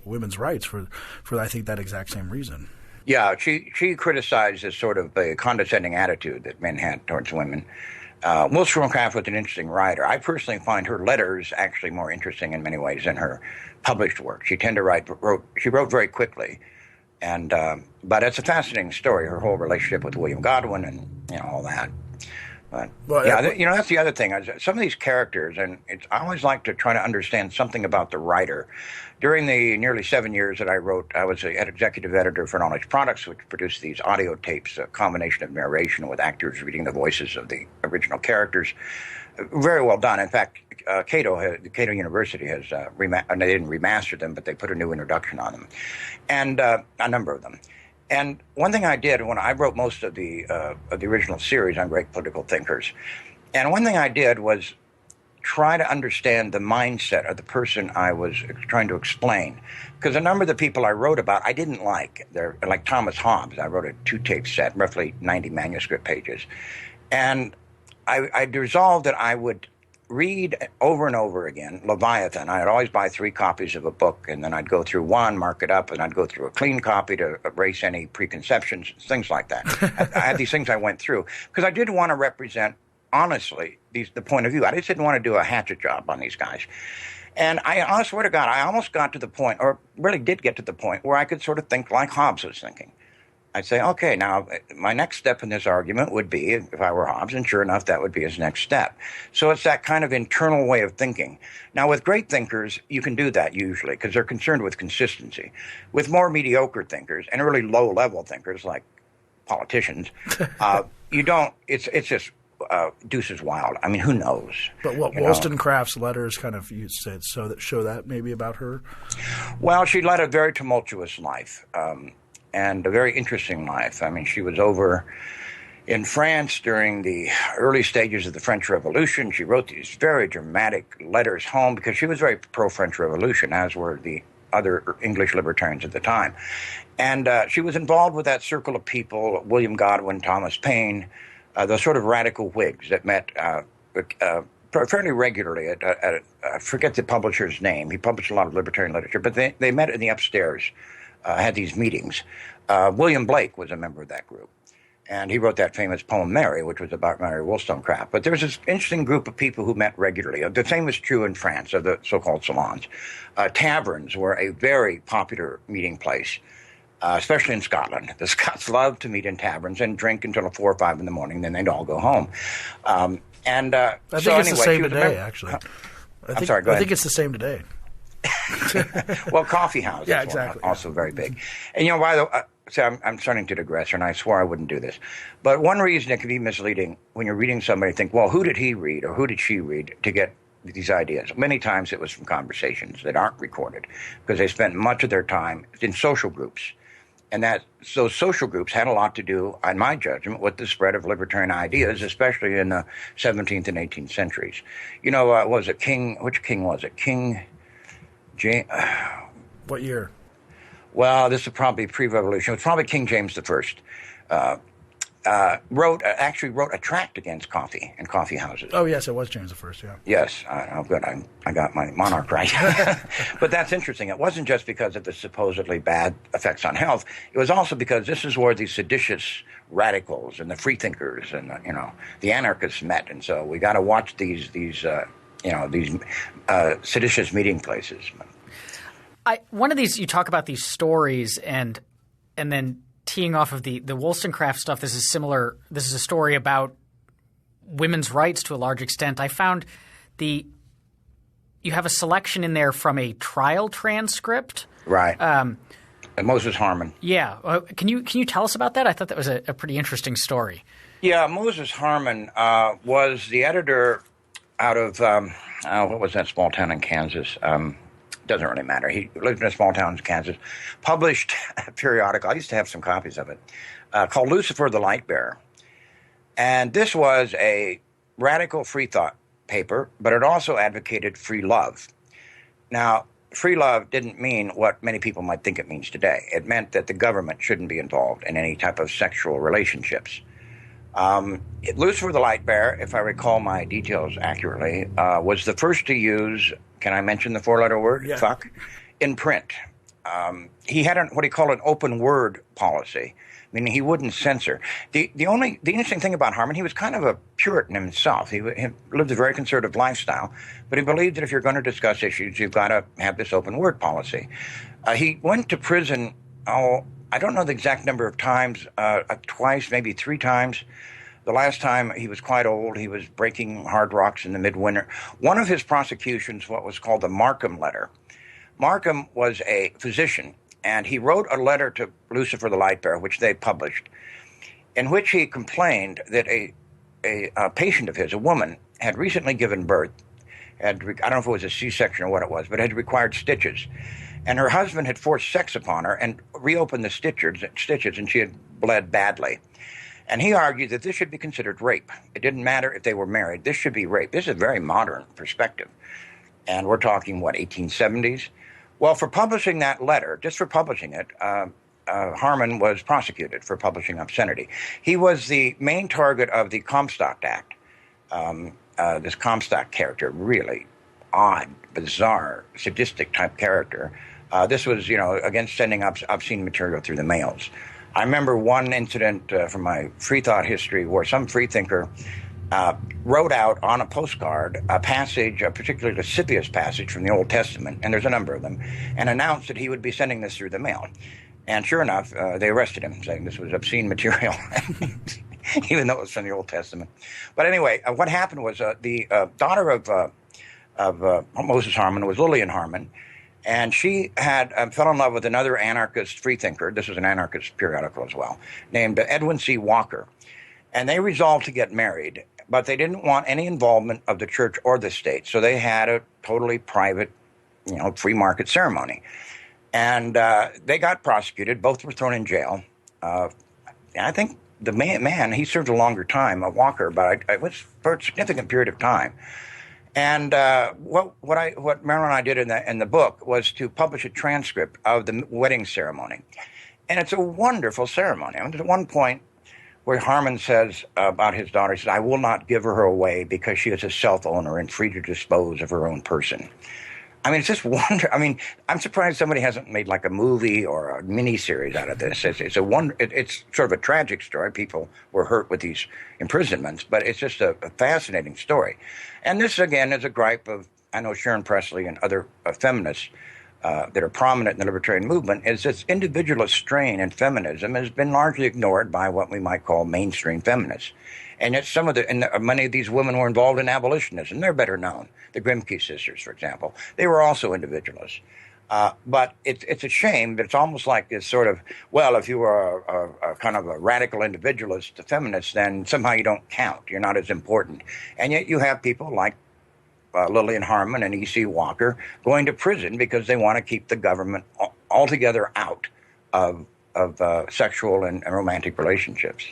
women's rights for I think that exact same reason. Yeah, she criticized this sort of a condescending attitude that men had towards women. Wollstonecraft was an interesting writer. I personally find her letters actually more interesting in many ways than her published work. She wrote very quickly, and but it's a fascinating story. Her whole relationship with William Godwin and all that. But that's the other thing. Some of these characters, and I always like to try to understand something about the writer. During the nearly 7 years that I wrote, I was an executive editor for Knowledge Products, which produced these audio tapes, a combination of narration with actors reading the voices of the original characters. Very well done. In fact, Cato University has they didn't remaster them, but they put a new introduction on them, and a number of them. And one thing I did when I wrote most of the original series on great political thinkers, and one thing I did was try to understand the mindset of the person I was trying to explain. Because a number of the people I wrote about I didn't like. They're like Thomas Hobbes. I wrote a 2-tape set, roughly 90 manuscript pages. And I resolved that I would read over and over again Leviathan. I'd always buy 3 copies of a book, and then I'd go through one, mark it up, and I'd go through a clean copy to erase any preconceptions, things like that. I had these things I went through because I did want to represent, honestly, the point of view. I just didn't want to do a hatchet job on these guys. And I swear to God, I almost got to the point, or really did get to the point, where I could sort of think like Hobbes was thinking. I'd say, okay, now my next step in this argument would be, if I were Hobbes, and sure enough, that would be his next step. So it's that kind of internal way of thinking. Now, with great thinkers, you can do that usually because they're concerned with consistency. With more mediocre thinkers and really low-level thinkers like politicians, you don't. It's just deuces wild. I mean, who knows? But what Wollstonecraft's letters kind of you said show that maybe about her. Well, she led a very tumultuous life. And a very interesting life. I mean, she was over in France during the early stages of the French Revolution. She wrote these very dramatic letters home because she was very pro-French Revolution, as were the other English libertarians at the time. And she was involved with that circle of people, William Godwin, Thomas Paine, those sort of radical Whigs that met fairly regularly at I forget the publisher's name. He published a lot of libertarian literature, but they met in the upstairs. Had these meetings. William Blake was a member of that group, and he wrote that famous poem Mary, which was about Mary Wollstonecraft. But there was this interesting group of people who met regularly. The same was true in France, of the so-called salons. Taverns were a very popular meeting place, especially in Scotland. The Scots loved to meet in taverns and drink until 4 or 5 in the morning, then they'd all go home. I think it's the same today, actually. I'm sorry, go ahead. I think it's the same today. Well, coffee houses exactly. Also very big. And, by the way, I'm starting to digress, and I swore I wouldn't do this. But one reason it can be misleading when you're reading somebody, think, well, who did he read or who did she read to get these ideas? Many times it was from conversations that aren't recorded because they spent much of their time in social groups. And those social groups had a lot to do, in my judgment, with the spread of libertarian ideas, especially in the 17th and 18th centuries. What year? Well, this is probably pre-revolution. It was probably King James the First. Actually wrote a tract against coffee and coffee houses. Oh, yes, it was James the First, yeah. Yes, good. I got my monarch right. But that's interesting. It wasn't just because of the supposedly bad effects on health. It was also because this is where the seditious radicals and the freethinkers and the anarchists met. And so we got to watch these seditious meeting places. One of these, you talk about these stories and then teeing off of the Wollstonecraft stuff, this is similar. This is a story about women's rights to a large extent. I found you have a selection in there from a trial transcript. Right. Moses Harman. Yeah. Can you tell us about that? I thought that was a pretty interesting story. Yeah, Moses Harman was the editor out of what was that small town in Kansas? Doesn't really matter. He lived in a small town in Kansas, published a periodical. I used to have some copies of it, called Lucifer the Light Bearer. And this was a radical free thought paper, but it also advocated free love. Now, free love didn't mean what many people might think it means today. It meant that the government shouldn't be involved in any type of sexual relationships. Lucifer the Light Bearer, if I recall my details accurately, was the first to use, can I mention the four-letter word? Yeah. Fuck, in print. He had what he called an open word policy, meaning he wouldn't censor. The interesting thing about Harman, he was kind of a Puritan himself. He lived a very conservative lifestyle, but he believed that if you're going to discuss issues, you've got to have this open word policy. He went to prison, I don't know the exact number of times, twice, maybe three times. The last time he was quite old. He was breaking hard rocks in the midwinter. One of his prosecutions, what was called the Markham letter. Markham was a physician, and he wrote a letter to Lucifer the Light Bearer, which they published, in which he complained that a patient of his, a woman, had recently given birth. I don't know if it was a C-section or what it was, but had required stitches. And her husband had forced sex upon her and reopened the stitches, and she had bled badly. And he argued that this should be considered rape. It didn't matter if they were married. This should be rape. This is a very modern perspective. And we're talking, 1870s? Well, for publishing that letter, just for publishing it, Harman was prosecuted for publishing obscenity. He was the main target of the Comstock Act. This Comstock character, really odd, bizarre, sadistic type character. This was, against sending obscene material through the mails. I remember one incident from my free thought history where some freethinker wrote out on a postcard a passage, a particularly lascivious passage from the Old Testament, and there's a number of them, and announced that he would be sending this through the mail. And sure enough, they arrested him, saying this was obscene material, even though it was from the Old Testament. But anyway, what happened was the daughter of Moses Harman was Lillian Harman, and she had fell in love with another anarchist freethinker. This was an anarchist periodical as well, named Edwin C. Walker. And they resolved to get married, but they didn't want any involvement of the church or the state. So they had a totally private, free market ceremony. And they got prosecuted. Both were thrown in jail. I think the man, he served a longer time, Walker, but it was for a significant period of time. And what Marilyn and I did in the book was to publish a transcript of the wedding ceremony. And it's a wonderful ceremony. At one point where Harman says about his daughter, he says, "I will not give her away because she is a self-owner and free to dispose of her own person." I mean, it's just wonder. I mean, I'm surprised somebody hasn't made like a movie or a mini-series out of this. It's sort of a tragic story. People were hurt with these imprisonments, but it's just a fascinating story. And this, again, is a gripe of, I know, Sharon Presley and other feminists that are prominent in the libertarian movement, is this individualist strain in feminism has been largely ignored by what we might call mainstream feminists. And yet many of these women were involved in abolitionism. They're better known. The Grimke sisters, for example. They were also individualists. But it's a shame that it's almost like this sort of, well, if you were a kind of a radical individualist, a feminist, then somehow you don't count. You're not as important. And yet you have people like Lillian Harman and E.C. Walker going to prison because they want to keep the government altogether out of sexual and romantic relationships.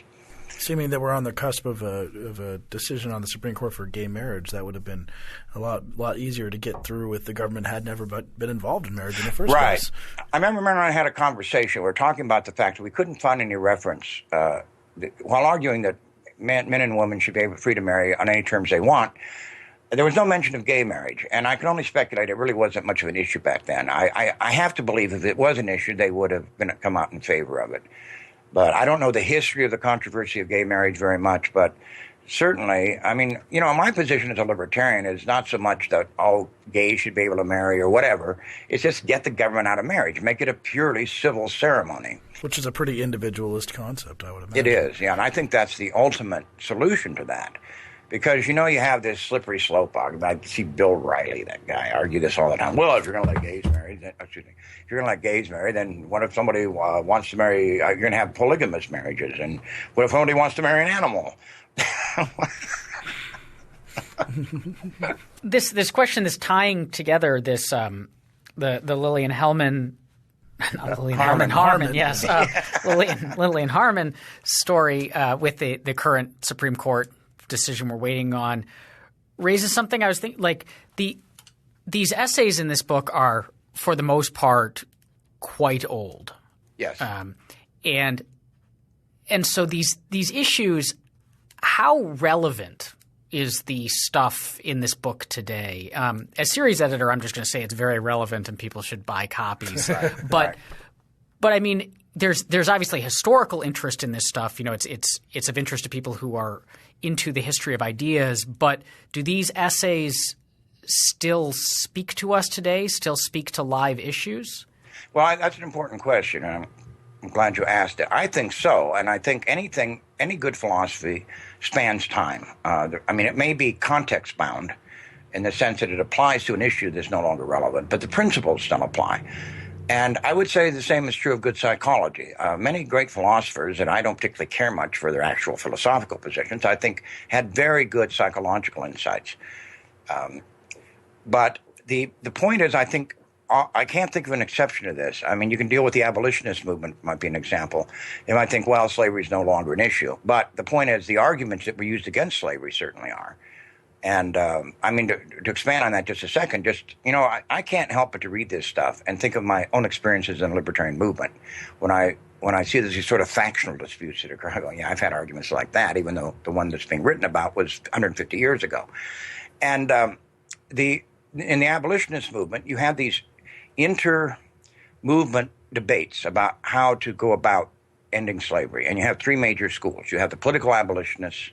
Assuming that we're on the cusp of a decision on the Supreme Court for gay marriage, that would have been a lot easier to get through if the government had never been involved in marriage in the first place. I remember I had a conversation. We were talking about the fact that we couldn't find any reference while arguing that men and women should be free to marry on any terms they want. There was no mention of gay marriage, and I can only speculate it really wasn't much of an issue back then. I have to believe if it was an issue, they would have come out in favor of it. But I don't know the history of the controversy of gay marriage very much, but certainly, I mean, my position as a libertarian is not so much that all gays should be able to marry or whatever. It's just get the government out of marriage, make it a purely civil ceremony. Which is a pretty individualist concept, I would imagine. It is, yeah, and I think that's the ultimate solution to that. Because, you have this slippery slope argument. I see Bill Riley, that guy, argue this all the time. Well, if you're going to let gays marry, if you're going to let gays marry, then what if somebody wants to marry, you're going to have polygamous marriages, and what if somebody wants to marry an animal? This question, this tying together this the Lillian Hellman, not Lillian Harman, yes, Lillian Harman story with the current Supreme Court decision we're waiting on raises something I was thinking. Like these essays in this book are, for the most part, quite old. Yes, and so these issues. How relevant is the stuff in this book today? As series editor, I'm just going to say it's very relevant and people should buy copies. But I mean, there's obviously historical interest in this stuff. It's of interest to people who are into the history of ideas. But do these essays still speak to us today? Still speak to live issues? Well, that's an important question. I'm glad you asked it. I think so, and I think any good philosophy spans time. It may be context bound in the sense that it applies to an issue that's no longer relevant, but the principles still apply. And I would say the same is true of good psychology. Many great philosophers, and I don't particularly care much for their actual philosophical positions, I think had very good psychological insights. But the point is, I think, I can't think of an exception to this. I mean, you can deal with the abolitionist movement, might be an example. They might think, well, slavery is no longer an issue. But the point is, the arguments that were used against slavery certainly are. And, to expand on that just a second, I can't help but to read this stuff and think of my own experiences in the libertarian movement. When I see these sort of factional disputes that occur, I go, yeah, I've had arguments like that, even though the one that's being written about was 150 years ago. And in the abolitionist movement, you have these inter-movement debates about how to go about ending slavery. And you have three major schools. You have the political abolitionists,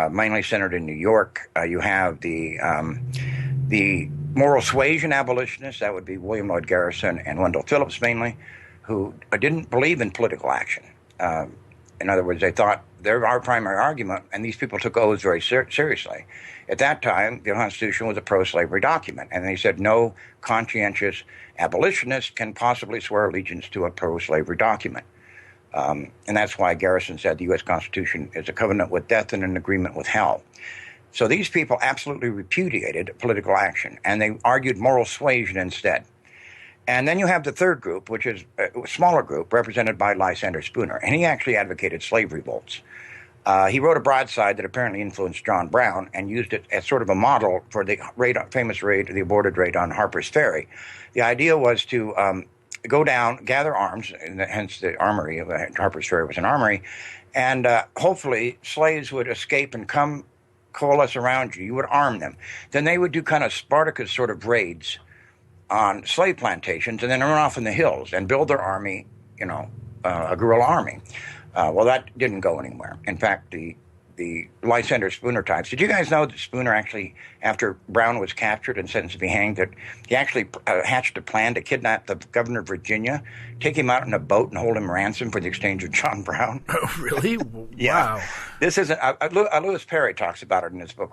mainly centered in New York. You have the moral suasion abolitionists, that would be William Lloyd Garrison and Wendell Phillips mainly, who didn't believe in political action. In other words, they thought they're our primary argument, and these people took oaths very seriously. At that time, the Constitution was a pro-slavery document, and they said no conscientious abolitionist can possibly swear allegiance to a pro-slavery document. And that's why Garrison said the U.S. Constitution is a covenant with death and an agreement with hell. So these people absolutely repudiated political action, and they argued moral suasion instead. And then you have the third group, which is a smaller group represented by Lysander Spooner, and he actually advocated slave revolts. He wrote a broadside that apparently influenced John Brown and used it as sort of a model for the famous raid, the aborted raid on Harper's Ferry. The idea was to go down, gather arms, and hence the armory of Harper's Ferry was an armory, and hopefully slaves would escape and come coalesce around you. You would arm them. Then they would do kind of Spartacus sort of raids on slave plantations and then run off in the hills and build their army, a guerrilla army. Well, that didn't go anywhere. In fact, the Lysander Spooner types. Did you guys know that Spooner actually, after Brown was captured and sentenced to be hanged, that he actually hatched a plan to kidnap the governor of Virginia, take him out in a boat and hold him ransom for the exchange of John Brown? Oh, really? Yeah. Wow. This isn't. Lewis Perry talks about it in his book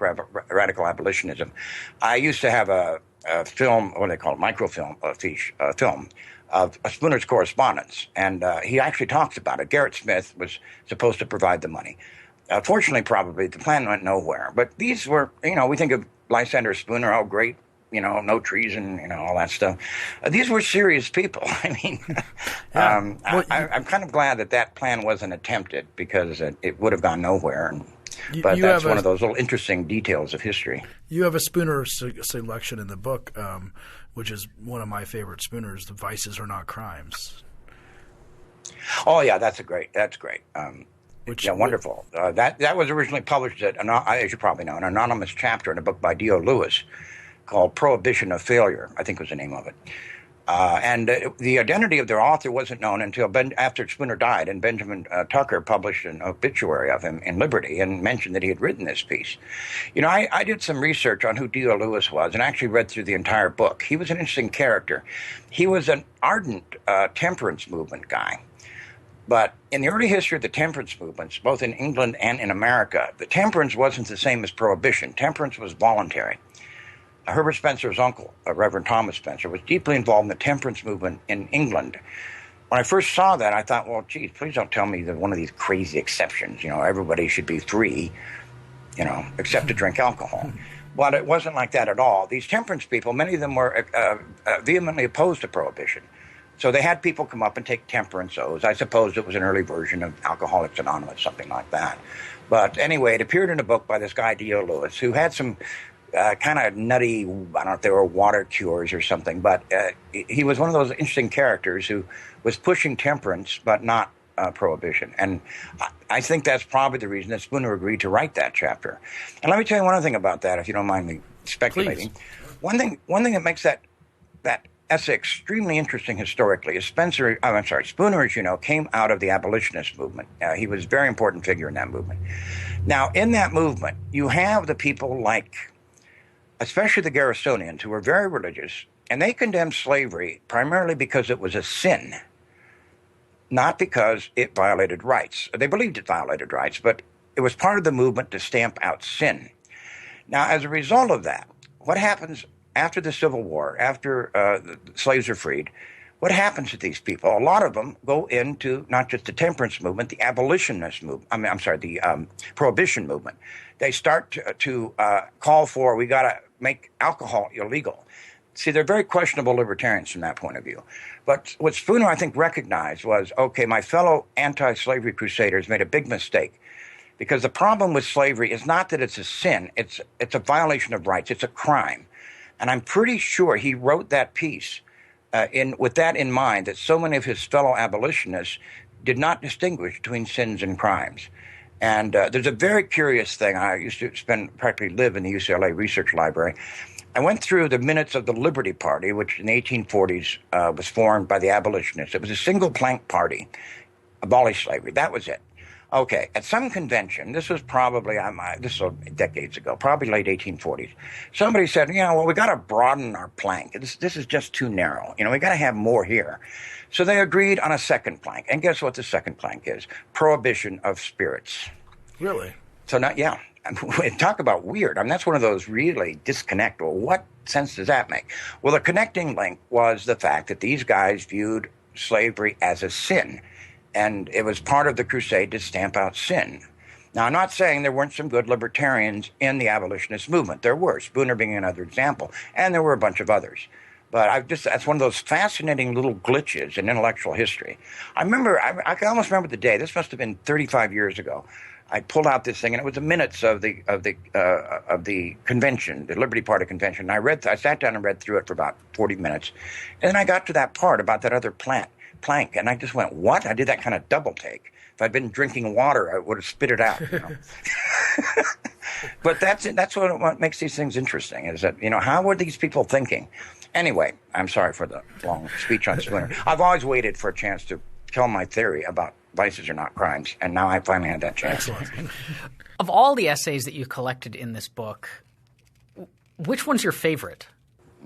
Radical Abolitionism. I used to have a film, what do they call it, microfilm, film of Spooner's correspondence, and he actually talks about it. Garrett Smith was supposed to provide the money. Fortunately, probably, the plan went nowhere. But these were, we think of Lysander Spooner, great no treason, all that stuff. These were serious people. I mean, Yeah. I'm kind of glad that plan wasn't attempted, because it would have gone nowhere. But you that's have one of those little interesting details of history. You have a Spooner selection in the book, which is one of my favorite Spooners, The Vices Are Not Crimes. Oh, yeah, that's great. Wonderful. That was originally published as you probably know, an anonymous chapter in a book by D.O. Lewis called Prohibition of Failure, I think was the name of it. And the identity of their author wasn't known until after Spooner died, and Benjamin Tucker published an obituary of him in Liberty and mentioned that he had written this piece. I did some research on who D.O. Lewis was and actually read through the entire book. He was an interesting character. He was an ardent temperance movement guy. But in the early history of the temperance movements, both in England and in America, the temperance wasn't the same as prohibition. Temperance was voluntary. Herbert Spencer's uncle, Reverend Thomas Spencer, was deeply involved in the temperance movement in England. When I first saw that, I thought, well, geez, please don't tell me that one of these crazy exceptions, everybody should be free, except to drink alcohol. But it wasn't like that at all. These temperance people, many of them were vehemently opposed to prohibition. So they had people come up and take temperance oaths. I suppose it was an early version of Alcoholics Anonymous, something like that. But anyway, it appeared in a book by this guy, D.O. Lewis, who had some kind of nutty, I don't know if they were water cures or something, but he was one of those interesting characters who was pushing temperance but not prohibition. And I think that's probably the reason that Spooner agreed to write that chapter. And let me tell you one other thing about that, if you don't mind me speculating. Please. One thing that makes that essay extremely interesting historically is Spooner, as you know, came out of the abolitionist movement. He was a very important figure in that movement. Now, in that movement, you have the people like, especially the Garrisonians, who were very religious, and they condemned slavery primarily because it was a sin, not because it violated rights. They believed it violated rights, but it was part of the movement to stamp out sin. Now, as a result of that, what happens after the Civil War, after the slaves are freed, what happens to these people? A lot of them go into not just the temperance movement, the abolitionist movement. The prohibition movement. They start to call for, we got to make alcohol illegal. See, they're very questionable libertarians from that point of view. But what Spooner, I think, recognized was, okay, my fellow anti-slavery crusaders made a big mistake. Because the problem with slavery is not that it's a sin, it's a violation of rights, it's a crime. And I'm pretty sure he wrote that piece with that in mind, that so many of his fellow abolitionists did not distinguish between sins and crimes. And there's a very curious thing. I used to practically live in the UCLA Research Library. I went through the minutes of the Liberty Party, which in the 1840s was formed by the abolitionists. It was a single plank party, abolish slavery. That was it. Okay, at some convention, this was probably, this was decades ago, probably late 1840s, somebody said, we got to broaden our plank. This is just too narrow. We got to have more here. So they agreed on a second plank. And guess what the second plank is? Prohibition of spirits. Really? So talk about weird. That's one of those really disconnect. Well, what sense does that make? Well, the connecting link was the fact that these guys viewed slavery as a sin. And it was part of the crusade to stamp out sin. Now, I'm not saying there weren't some good libertarians in the abolitionist movement. There were, Spooner being another example, and there were a bunch of others. But that's one of those fascinating little glitches in intellectual history. I can almost remember the day. This must have been 35 years ago. I pulled out this thing, and it was the minutes of the convention, the Liberty Party convention. And I sat down and read through it for about 40 minutes, and then I got to that part about that other plank, and I just went, what? I did that kind of double take. If I'd been drinking water, I would have spit it out. But that's what makes these things interesting, is that, how were these people thinking? Anyway, I'm sorry for the long speech on Spooner. I've always waited for a chance to tell my theory about vices are not crimes, and now I finally had that chance. Excellent. Of all the essays that you collected in this book, which one's your favorite?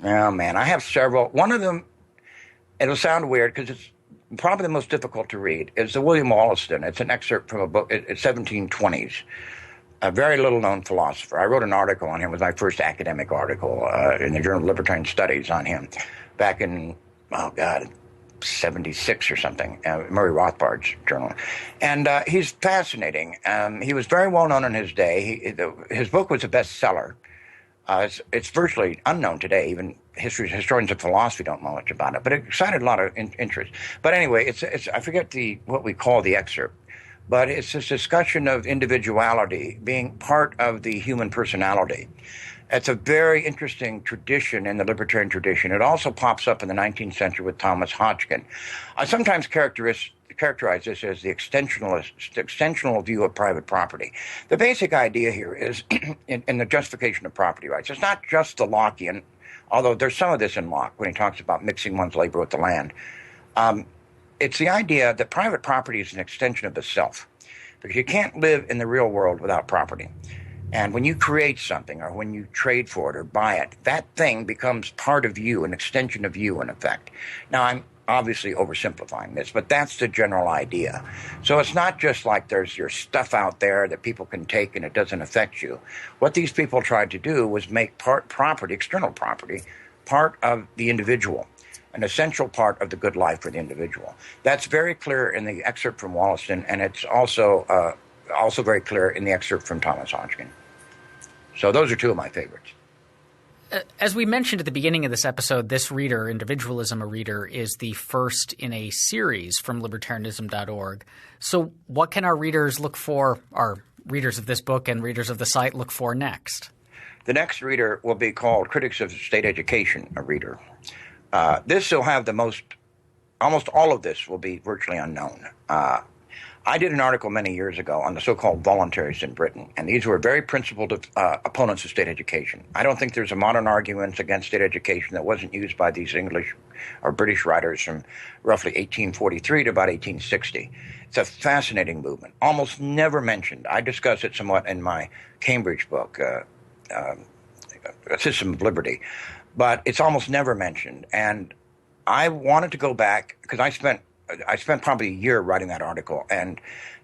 Oh, man, I have several. One of them, it'll sound weird because it's probably the most difficult to read, is the William Wollaston. It's an excerpt from a book, it's 1720s, a very little-known philosopher. I wrote an article on him. It was my first academic article in the Journal of Libertarian Studies on him back in, 76 or something, Murray Rothbard's journal. And he's fascinating. He was very well known in his day. His book was a bestseller. It's virtually unknown today. Even historians of philosophy don't know much about it, but it excited a lot of interest. But anyway, it's I forget what we call the excerpt, but it's this discussion of individuality being part of the human personality. It's a very interesting tradition in the libertarian tradition. It also pops up in the 19th century with Thomas Hodgkin. I sometimes characterize this as the extensional view of private property. The basic idea here is in the justification of property rights. It's not just the Lockean, although there's some of this in Locke when he talks about mixing one's labor with the land. It's the idea that private property is an extension of the self, because you can't live in the real world without property. And when you create something or when you trade for it or buy it, that thing becomes part of you, an extension of you in effect. Now, I'm obviously oversimplifying this, but that's the general idea. So it's not just like there's your stuff out there that people can take and it doesn't affect you. What these people tried to do was make property, external property, part of the individual, an essential part of the good life for the individual. That's very clear in the excerpt from Wollaston, and it's also very clear in the excerpt from Thomas Hodgkin. So those are two of my favorites. As we mentioned at the beginning of this episode, this reader, Individualism, a Reader, is the first in a series from libertarianism.org. So what can our readers look for, our readers of this book and readers of the site look for next? The next reader will be called Critics of State Education, a Reader. This will have almost all of this will be virtually unknown. I did an article many years ago on the so-called voluntaries in Britain, and these were very principled opponents of state education. I don't think there's a modern argument against state education that wasn't used by these English or British writers from roughly 1843 to about 1860. It's a fascinating movement, almost never mentioned. I discuss it somewhat in my Cambridge book, A System of Liberty, but it's almost never mentioned. And I wanted to go back because I spent probably a year writing that article and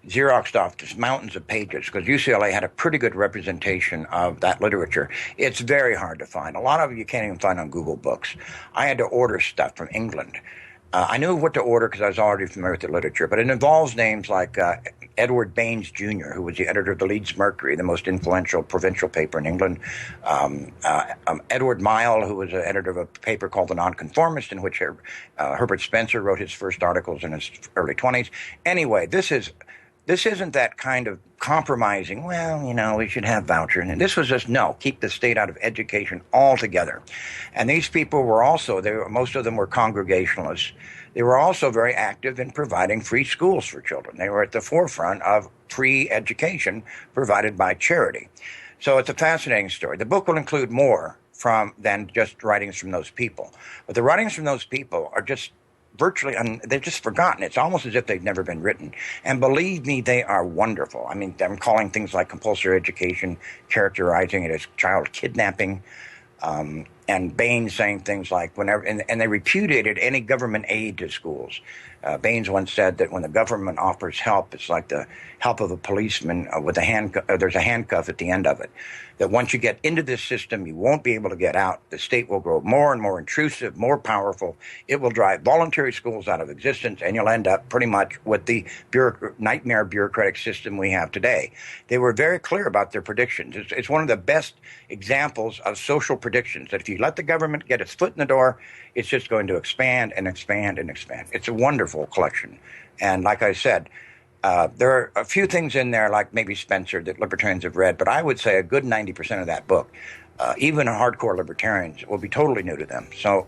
Xeroxed off just mountains of pages because UCLA had a pretty good representation of that literature. It's very hard to find. A lot of it you can't even find on Google Books. I had to order stuff from England. I knew what to order because I was already familiar with the literature, but it involves names like Edward Baines Jr., who was the editor of the Leeds Mercury, the most influential provincial paper in England. Edward Mile, who was an editor of a paper called The Nonconformist, in which Herbert Spencer wrote his first articles in his early 20s. Anyway, this isn't that kind of compromising, well, we should have vouchers. And this was just, no, keep the state out of education altogether. And these people were also, most of them were Congregationalists. They were also very active in providing free schools for children. They were at the forefront of free education provided by charity. So it's a fascinating story. The book will include more than just writings from those people. But the writings from those people are just virtually, they're just forgotten. It's almost as if they've never been written. And believe me, they are wonderful. I mean, I'm calling things like compulsory education, characterizing it as child kidnapping, and Baines saying things like and they repudiated any government aid to schools. Baines once said that when the government offers help, it's like the help of a policeman with a handcuff. There's a handcuff at the end of it. That once you get into this system, you won't be able to get out. The state will grow more and more intrusive, more powerful. It will drive voluntary schools out of existence, and you'll end up pretty much with the nightmare bureaucratic system we have today. They were very clear about their predictions. It's one of the best examples of social predictions, that if you let the government get its foot in the door, it's just going to expand and expand and expand. It's a wonderful collection. And like I said, there are a few things in there, like maybe Spencer, that libertarians have read, but I would say a good 90% of that book, even hardcore libertarians, will be totally new to them. So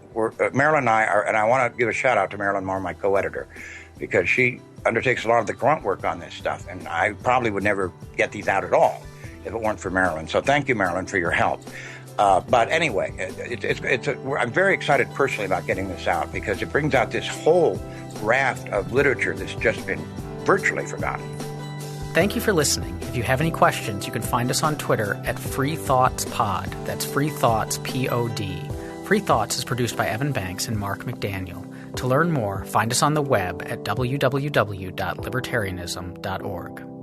Marilyn and I and I want to give a shout out to Marilyn Moore, my co-editor, because she undertakes a lot of the grunt work on this stuff, and I probably would never get these out at all if it weren't for Marilyn. So thank you, Marilyn, for your help. But anyway, I'm very excited personally about getting this out because it brings out this whole raft of literature that's just been virtually forgotten. Thank you for listening. If you have any questions, you can find us on Twitter at FreeThoughtsPod. That's FreeThoughts, P-O-D. Free Thoughts is produced by Evan Banks and Mark McDaniel. To learn more, find us on the web at www.libertarianism.org.